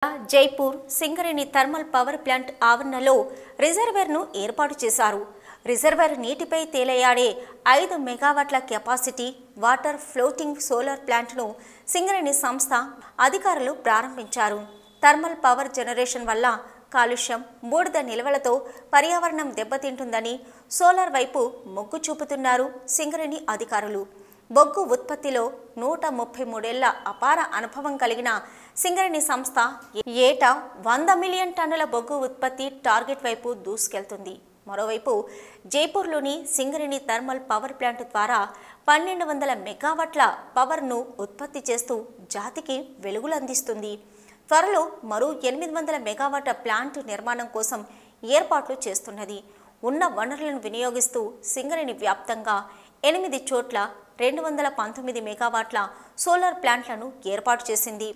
Jaipur Singareni thermal power plant ఆవరణలో రిజర్వేర్ను ఏర్పాటు చేశారు. రిజర్వేర్ నీటిపై తేలియాడే 5 మెగావాట్ల కెపాసిటీ వాటర్ ఫ్లోటింగ్ సోలార్ ప్లాంట్ను సింగరేణి సంస్థ అధికారులు ప్రారంభించారు. థర్మల్ పవర్ జనరేషన్ వల్ల కాలుష్యం, బూడిద నిల్వలతో పర్యావరణం దెబ్బతింటుందని సోలార్ వైపు మొగ్గు చూపుతున్నారు సింగరేణి అధికారులు. బొగ్గు ఉత్పత్తిలో 133 ఏళ్ల అపార అనుభవం కలిగిన సింగరేణి సంస్థ ఏటా 100 మిలియన్ టన్నుల బొగ్గు ఉత్పత్తి టార్గెట్ వైపు దూసుకెళ్తుంది. మరోవైపు జైపూర్లోని సింగరేణి థర్మల్ పవర్ ప్లాంట్ ద్వారా 1200 మెగావాట్ల పవర్ను ఉత్పత్తి చేస్తూ జాతికి వెలుగులు అందిస్తుంది. త్వరలో మరో 800 మెగావాట్ల ప్లాంట్ నిర్మాణం కోసం ఏర్పాట్లు చేస్తున్నది. ఉన్న వనరులను వినియోగిస్తూ సింగరేణి వ్యాప్తంగా 8 చోట్ల 219 మెగావాట్ల సోలార్ ప్లాంట్లను ఏర్పాటు చేసింది.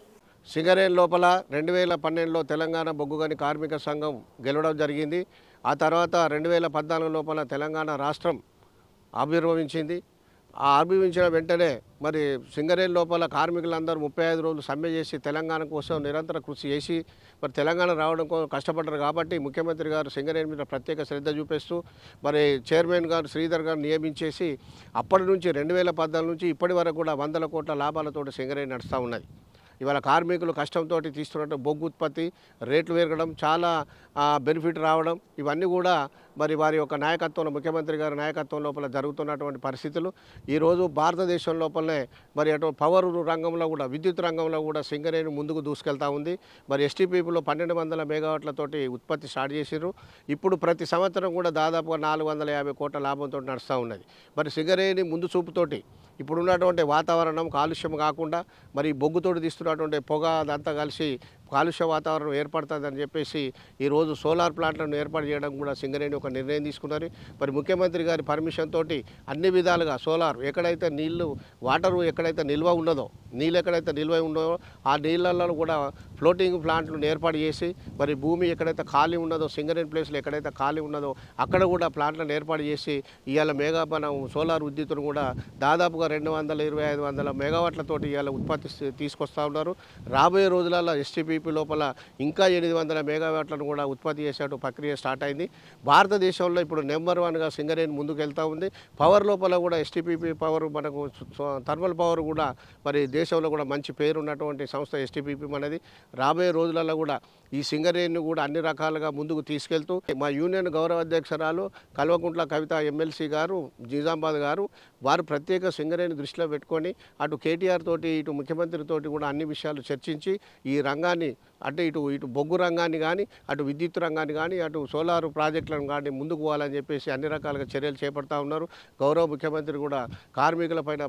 సింగరేణి లోపల 2012లో తెలంగాణ బొగ్గుగని కార్మిక సంఘం గెలవడం జరిగింది. ఆ తర్వాత 2014 లోపల తెలంగాణ రాష్ట్రం ఆవిర్భవించింది. ఆ ఆవిర్భవించిన వెంటనే మరి సింగరేణి లోపల కార్మికులందరూ 35 రోజులు సమ్మె చేసి తెలంగాణ కోసం నిరంతర కృషి చేసి మరి తెలంగాణ రావడం కోసం కష్టపడ్డారు. కాబట్టి ముఖ్యమంత్రి గారు సింగరేణి మీద ప్రత్యేక శ్రద్ధ చూపిస్తూ మరి చైర్మన్ గారు శ్రీధర్ గారు నియమించేసి అప్పటి నుంచి 2014 నుంచి ఇప్పటి వరకు కూడా 100 కోట్ల లాభాలతో సింగరేణి నడుస్తూ ఉన్నది. ఇవాళ కార్మికులు కష్టంతో తీస్తున్నట్టు బొగ్గు ఉత్పత్తి రేట్లు పెరగడం, చాలా బెనిఫిట్ రావడం, ఇవన్నీ కూడా మరి వారి యొక్క నాయకత్వంలో ముఖ్యమంత్రి గారి నాయకత్వం లోపల జరుగుతున్నటువంటి పరిస్థితులు. ఈరోజు భారతదేశం లోపలనే మరి అటు పవర్ రంగంలో కూడా విద్యుత్ రంగంలో కూడా సింగరేణి ముందుకు దూసుకెళ్తూ ఉంది. మరి ఎస్టీపీలో 1200 మెగావాట్లతోటి ఉత్పత్తి స్టార్ట్ చేసిర్రు. ఇప్పుడు ప్రతి సంవత్సరం కూడా దాదాపుగా 450 కోట్ల లాభంతో నడుస్తూ ఉన్నది. మరి సింగరేణి ముందు చూపుతోటి ఇప్పుడున్నటువంటి వాతావరణం కాలుష్యం కాకుండా మరి బొగ్గుతోటి తీస్తున్నటువంటి పొగ అదంతా కలిసి కాలుష్య వాతావరణం ఏర్పడుతుందని చెప్పేసి ఈరోజు సోలార్ ప్లాంట్లను ఏర్పాటు చేయడం కూడా సింగరేణి ఒక నిర్ణయం తీసుకున్నారు. మరి ముఖ్యమంత్రి గారి పర్మిషన్ తోటి అన్ని విధాలుగా సోలార్ ఎక్కడైతే వాటరు ఎక్కడైతే నిల్వ ఉన్నదో, నీళ్ళు ఎక్కడైతే నిల్వ ఉన్నదో ఆ నీళ్ళల్లో కూడా ఫ్లోటింగ్ ప్లాంట్లను ఏర్పాటు చేసి మరి భూమి ఎక్కడైతే ఖాళీ ఉన్నదో సింగరేణి ప్లేస్లో ఎక్కడైతే ఖాళీ ఉన్నదో అక్కడ కూడా ప్లాంట్లను ఏర్పాటు చేసి ఇవాళ మనం సోలార్ విద్యుత్తును కూడా దాదాపుగా 200-500 మెగావాట్లతోటి ఇవాళ ఉత్పత్తి తీసుకొస్తూ ఉన్నారు. రాబోయే రోజులలో ఎస్టీపీపీ లోపల ఇంకా 800 మెగావాట్లను కూడా ఉత్పత్తి చేసేట ప్రక్రియ స్టార్ట్ అయింది. భారతదేశంలో ఇప్పుడు నెంబర్ 1గా సింగరేణి ముందుకు వెళ్తూ ఉంది. పవర్ లోపల కూడా ఎస్టీపీపీ పవర్ మనకు థర్మల్ పవర్ కూడా మరి దేశంలో కూడా మంచి పేరు ఉన్నటువంటి సంస్థ ఎస్టీపీపీ మనది. రాబోయే రోజులలో కూడా ఈ సింగరేణిని కూడా అన్ని రకాలుగా ముందుకు తీసుకెళ్తూ మా యూనియన్ గౌరవ అధ్యక్షురాలు కల్వకుంట్ల కవిత ఎమ్మెల్సీ గారు నిజామాబాద్ గారు వారు ప్రత్యేక సింగరేణి దృష్టిలో పెట్టుకొని అటు కేటీఆర్ తోటి ఇటు ముఖ్యమంత్రి తోటి కూడా అన్ని విషయాలు చర్చించి ఈ రంగాన్ని అంటే ఇటు బొగ్గు రంగాన్ని కానీ అటు విద్యుత్ రంగాన్ని కానీ అటు సోలార్ ప్రాజెక్టులను కానీ ముందుకు పోవాలని చెప్పేసి అన్ని రకాలుగా చర్యలు చేపడతా ఉన్నారు. గౌరవ ముఖ్యమంత్రి కూడా కార్మికుల పైన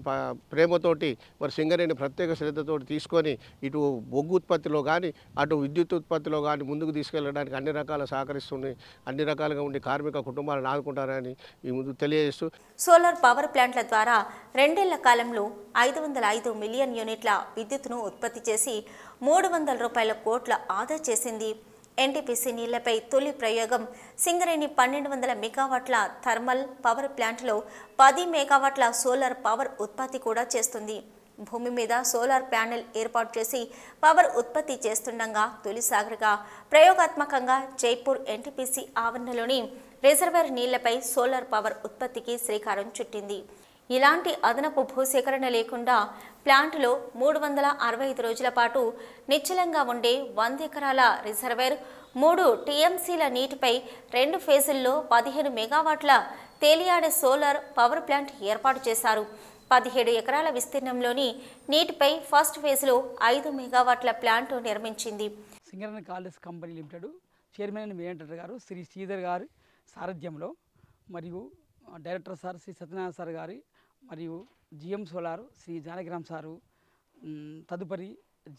ప్రేమతోటి మరి సింగరేణి ప్రత్యేక శ్రద్ధతోటి తీసుకొని ఇటు బొగ్గు ఉత్పత్తిలో కానీ అటు విద్యుత్ ఉత్పత్తిలో కానీ ముందుకు తీసుకెళ్ళడానికి అన్ని రకాల సహకరిస్తున్నాయి. అన్ని రకాలుగా ఉండి కార్మిక కుటుంబాలను ఆదుకుంటారని ఈ ముందు తెలియజేస్తూ సోలార్ పవర్ ప్లాంట్ల ద్వారా 2 ఏళ్ల కాలంలో 505 మిలియన్ యూనిట్ల విద్యుత్తును ఉత్పత్తి చేసి 300 రూపాయల కోట్ల ఆదా చేసింది. ఎన్టీపీసీ నీళ్లపై తొలి ప్రయోగం సింగరేణి 1200 మెగావాట్ల థర్మల్ పవర్ ప్లాంట్లో 10 మెగావాట్ల సోలార్ పవర్ ఉత్పత్తి కూడా చేస్తుంది. భూమి మీద సోలార్ ప్యానెల్ ఏర్పాటు చేసి పవర్ ఉత్పత్తి చేస్తుండగా తొలిసారిగా ప్రయోగాత్మకంగా జైపూర్ ఎన్టీపీసీ ఆవరణలోని రిజర్వేర్ నీళ్లపై సోలార్ పవర్ ఉత్పత్తికి శ్రీకారం చుట్టింది. ఇలాంటి అదనపు భూసేకరణ లేకుండా ప్లాంటులో 365 రోజుల పాటు నిశ్చలంగా ఉండే 100 ఎకరాల రిజర్వేర్ 3 టీఎంసీల నీటిపై 2 ఫేజుల్లో 15 మెగావాట్ల తేలియాడే సోలార్ పవర్ ప్లాంట్ ఏర్పాటు చేశారు. 17 ఎకరాల విస్తీర్ణంలోని నీటిపై ఫస్ట్ ఫేజ్లో 5 మెగావాట్ల ప్లాంట్ నిర్మించింది. Singareni college company limited chairman and manager గారు శ్రీ శ్రీధర్ గారి సారథ్యంలో మరియు director sir Shri Satyanarayana sir గారి మరియు GM solar Shri Janakiram sir, తదుపరి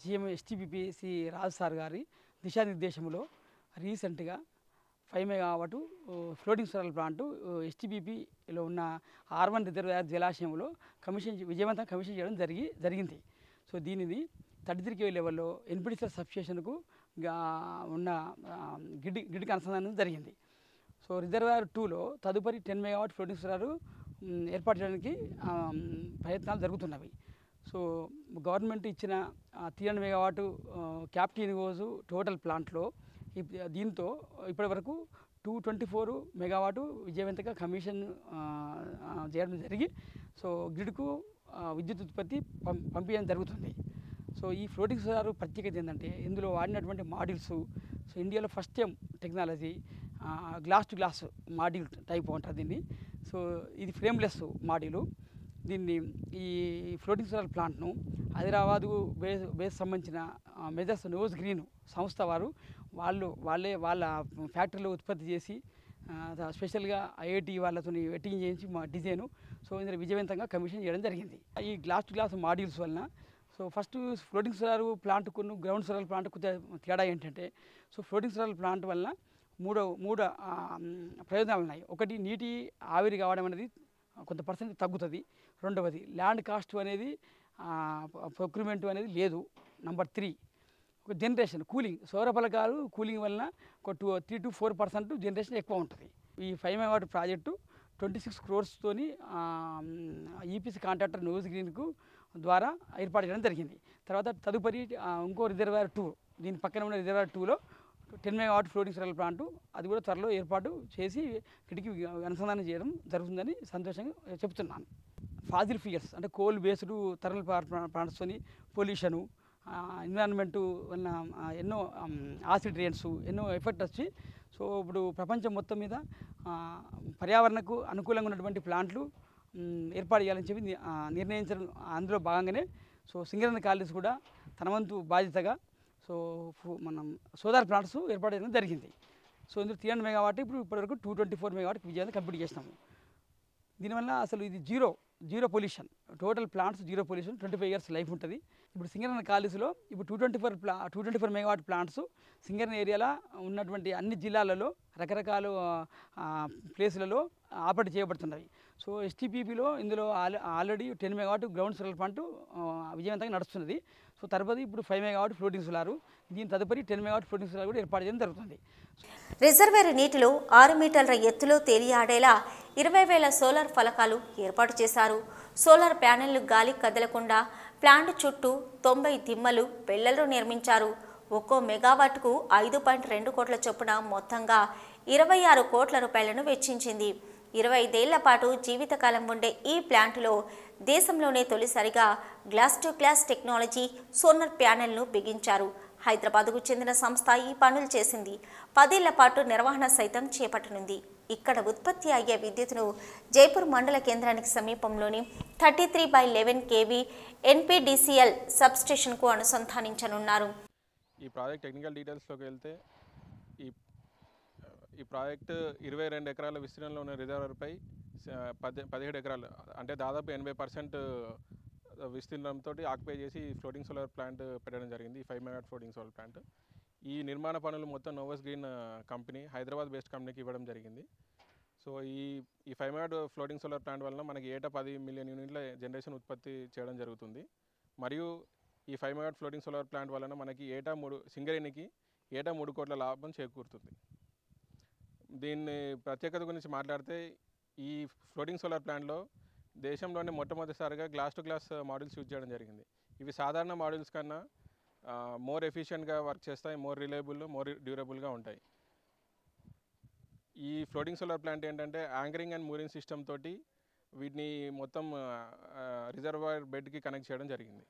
GM STPP Shri Raju sir గారి దిశానిర్దేశంలో రీసెంట్గా 5 మెగావాట్ ఫ్లోటింగ్ సోలార్ ప్లాంట్ ఎస్టీపీపీలో ఉన్న R1 రిజర్వాయర్ జలాశయంలో విజయవంతంగా కమిషన్ చేయడం జరిగింది. సో దీనిది 33 kV లెవెల్లో ఎన్పిటిసిఎల్ సబ్స్టేషన్కు ఉన్న గ్రిడ్కి అనుసంధానం జరిగింది. సో రిజర్వాయర్ 2లో తదుపరి 10 మెగావాట్ ఫ్లోటింగ్ సోలార్ ఏర్పాటు చేయడానికి ప్రయత్నాలు జరుగుతున్నవి. సో గవర్నమెంట్ ఇచ్చిన 300 మెగావాట్ క్యాప్టివ్ రోజు టోటల్ ప్లాంట్లో దీంతో ఇప్పటి వరకు 224 మెగావాట్ విజయవంతంగా కమిషన్ చేయడం జరిగి సో గ్రిడ్కు విద్యుత్ ఉత్పత్తి పంపించడం జరుగుతుంది. సో ఈ ఫ్లోటింగ్ సోలార్ ప్రత్యేకత ఏంటంటే ఇందులో వాడినటువంటి మాడ్యూల్స్ సో ఇండియాలో first time technology glass to glass module type ఉంటుంది దీన్ని. సో ఇది ఫ్రేమ్లెస్ మాడ్యూలు. దీన్ని ఈ ఫ్లోటింగ్ సోలార్ ప్లాంట్ను హైదరాబాదు బేస్ సంబంధించిన మెజర్స్ నోస్ గ్రీన్ సంస్థ వారు వాళ్ళ ఫ్యాక్టరీలో ఉత్పత్తి చేసి స్పెషల్గా ఐఐటి వాళ్ళతో వెట్టింగ్ చేయించి మా డిజైను సో ఇందులో విజయవంతంగా కమిషన్ చేయడం జరిగింది. ఈ గ్లాస్ టు గ్లాస్ మాడ్యూల్స్ వలన so first floating solar plant కొన్ని గ్రౌండ్ సోలార్ ప్లాంట్ తేడా ఏంటంటే సో ఫ్లోటింగ్ సోలార్ ప్లాంట్ వలన మూడు ప్రయోజనాలు ఉన్నాయి. ఒకటి, నీటి ఆవిరి కావడం అనేది కొంత పర్సెంట్ తగ్గుతుంది. రెండవది, ల్యాండ్ కాస్ట్ అనేది ప్రొక్యూర్మెంట్ అనేది లేదు. నెంబర్ 3, ఒక జనరేషన్ కూలింగ్, సౌర ఫలకాలు కూలింగ్ వలన ఒక 3 to 4% జనరేషన్ ఎక్కువ ఉంటుంది. ఈ 5 megawatt project 26 crores EPC contractor నోస్ గ్రీన్కు ద్వారా ఏర్పాటు చేయడం జరిగింది. తర్వాత తదుపరి ఇంకో రిజర్వాయర్ 2, దీని పక్కన ఉన్న రిజర్వాయర్ 2లో 10 మెగావాట్ ఫ్లోటింగ్ సోలార్ ప్లాంట్ అది కూడా త్వరలో ఏర్పాటు చేసి ఇక్కడికి అనుసంధానం చేయడం జరుగుతుందని సంతోషంగా చెప్తున్నాను. ఫాజిల్ ఫ్యూయల్స్ అంటే కోల్ బేస్డ్ థర్మల్ పవర్ ప్లాంట్స్తోని పొల్యూషను, ఎన్విరాన్మెంటు వలన ఎన్నో యాసిడ్ రెయిన్స్ ఎన్నో ఎఫెక్ట్ వచ్చి సో ఇప్పుడు ప్రపంచం మొత్తం మీద పర్యావరణకు అనుకూలంగా ఉన్నటువంటి ప్లాంట్లు ఏర్పాటు చేయాలని చెప్పి నిర్ణయించడం. అందులో భాగంగానే సో సింగరేణి కాలేజ్ కూడా తన వంతు బాధ్యతగా సో మనం సోలార్ ప్లాంట్స్ ఏర్పాటు చేయడం జరిగింది. సో ఇందులో 300 మెగావాట్ ఇప్పటివరకు 224 మెగావాట్ విజయాన్ని కంప్లీట్ చేసినాము. దీనివల్ల అసలు ఇది zero pollution, total plants zero pollution, 25 years life ఉంటుంది. ఇప్పుడు సింగరేణి కాలేజీలో ఇప్పుడు 224 మెగావాట్ ప్లాంట్స్ సింగరేణి ఏరియాలో ఉన్నటువంటి అన్ని జిల్లాలలో రకరకాల ప్లేసులలో ఆపరేట్ చేయబడుతున్నవి. సో ఎస్టీపీపీలో ఇందులో already 10 megawatt ground solar plant విజయవంతంగా నడుస్తున్నది. సో తర్వాత ఇప్పుడు 5 మెగావాట్ ఫ్లోటింగ్ సోలారు, దీని తదుపరి 10 మెగావాట్ ఫ్లోటింగ్ సోలార్ కూడా ఏర్పాటు చేయడం జరుగుతుంది. రిజర్వేర్ నీటిలో 6 మీటర్ల ఎత్తులో తేలియాడేలా 20,000 సోలార్ ఫలకాలు ఏర్పాటు చేశారు. సోలార్ ప్యానెళ్లు గాలి కదలకుండా ప్లాంట్ చుట్టూ 90 దిమ్మలు పెళ్లలు నిర్మించారు. ఒక్కో మెగావాట్కు 5.2 కోట్ల చొప్పున మొత్తంగా 26 కోట్ల రూపాయలను వెచ్చించింది. 25 ఏళ్ల పాటు జీవితకాలం ఉండే ఈ ప్లాంటులో దేశంలోనే తొలిసారిగా glass to glass technology solar ప్యానెల్ను బిగించారు. హైదరాబాద్కు చెందిన సంస్థ ఈ పనులు చేసింది. 10 ఏళ్ల పాటు నిర్వహణ సైతం చేపట్టనుంది. ఇక్కడ ఉత్పత్తి అయ్యే విద్యుత్తును జైపూర్ మండల కేంద్రానికి సమీపంలోని 33/11 kV NPDCL సబ్స్టేషన్కు అనుసంధానించనున్నారు. ఈ ప్రాజెక్ట్ టెక్నికల్ డీటెయిల్స్లోకి వెళ్తే ఈ ప్రాజెక్ట్ 22 ఎకరాల విస్తీర్ణంలో ఉన్న రిజర్వర్పై 17 ఎకరాలు అంటే దాదాపు 80% విస్తీర్ణంతో ఆక్యుపై చేసి ఫ్లోటింగ్ సోలార్ ప్లాంట్ పెట్టడం జరిగింది. 5 మెగావాట్ ఫ్లోటింగ్ సోలార్ ప్లాంట్. ఈ నిర్మాణ పనులు మొత్తం నోవస్ గ్రీన్ కంపెనీ హైదరాబాద్ బేస్డ్ కంపెనీకి ఇవ్వడం జరిగింది. సో ఈ 5 మెగావాట్ ఫ్లోటింగ్ సోలార్ ప్లాంట్ వలన మనకి ఏటా 10 మిలియన్ యూనిట్ల జనరేషన్ ఉత్పత్తి చేయడం జరుగుతుంది. మరియు ఈ 5 మెగావాట్ ఫ్లోటింగ్ సోలార్ ప్లాంట్ వలన మనకి సింగరేణికి ఏటా 3 కోట్ల లాభం చేకూరుతుంది. దీన్ని ప్రత్యేకత గురించి మాట్లాడితే ఈ ఫ్లోటింగ్ సోలార్ ప్లాంట్లో దేశంలోనే మొట్టమొదటిసారిగా glass to glass modules use చేయడం జరిగింది. ఇవి సాధారణ మాడ్యూల్స్ కన్నా మోర్ ఎఫిషియెంట్గా వర్క్ చేస్తాయి, మోర్ రిలయబుల్, మోర్ డ్యూరబుల్గా ఉంటాయి. ఈ ఫ్లోటింగ్ సోలార్ ప్లాంట్ ఏంటంటే యాంకరింగ్ అండ్ మూరింగ్ సిస్టమ్ తోటి వీటిని మొత్తం రిజర్వాయర్ బెడ్కి కనెక్ట్ చేయడం జరిగింది.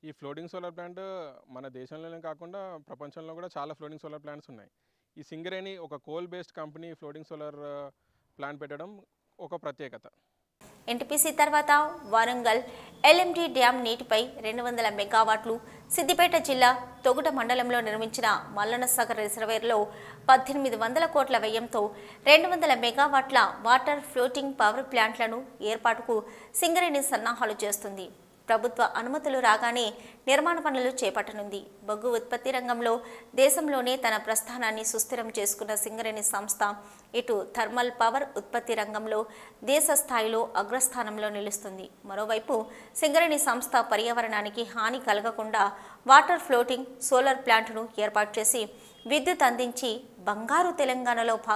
ఈ ఫ్లోటింగ్ సోలార్ ప్లాంట్ మన దేశంలోనే కాకుండా ప్రపంచంలో కూడా చాలా ఫ్లోటింగ్ సోలార్ ప్లాంట్స్ ఉన్నాయి. ఈ సింగరేణి ఒక coal based company floating solar plant పెట్టడం ఒక ప్రత్యేకత. ఎన్టీపీసీ తర్వాత వరంగల్ ఎల్ఎండి డ్యామ్ నీటిపై 200 మెగావాట్లు, సిద్దిపేట జిల్లా తొగుట మండలంలో నిర్మించిన మల్లన్న సాగర్ రిజర్వేర్లో 1800 కోట్ల వ్యయంతో 200 మెగావాట్ల వాటర్ ఫ్లోటింగ్ పవర్ ప్లాంట్లను ఏర్పాటుకు సింగరేణి సన్నాహాలు చేస్తుంది. ప్రభుత్వ అనుమతులు రాగానే నిర్మాణ పనులు చేపట్టనుంది. బొగ్గు ఉత్పత్తి రంగంలో దేశంలోనే తన ప్రస్థానాన్ని సుస్థిరం చేసుకున్న సింగరేణి సంస్థ ఇటు థర్మల్ పవర్ ఉత్పత్తి రంగంలో దేశ స్థాయిలో అగ్రస్థానంలో నిలుస్తుంది. మరోవైపు సింగరేణి సంస్థ పర్యావరణానికి హాని కలగకుండా వాటర్ ఫ్లోటింగ్ సోలార్ ప్లాంట్ను ఏర్పాటు చేసి విద్యుత్ అందించి బంగారు తెలంగాణలో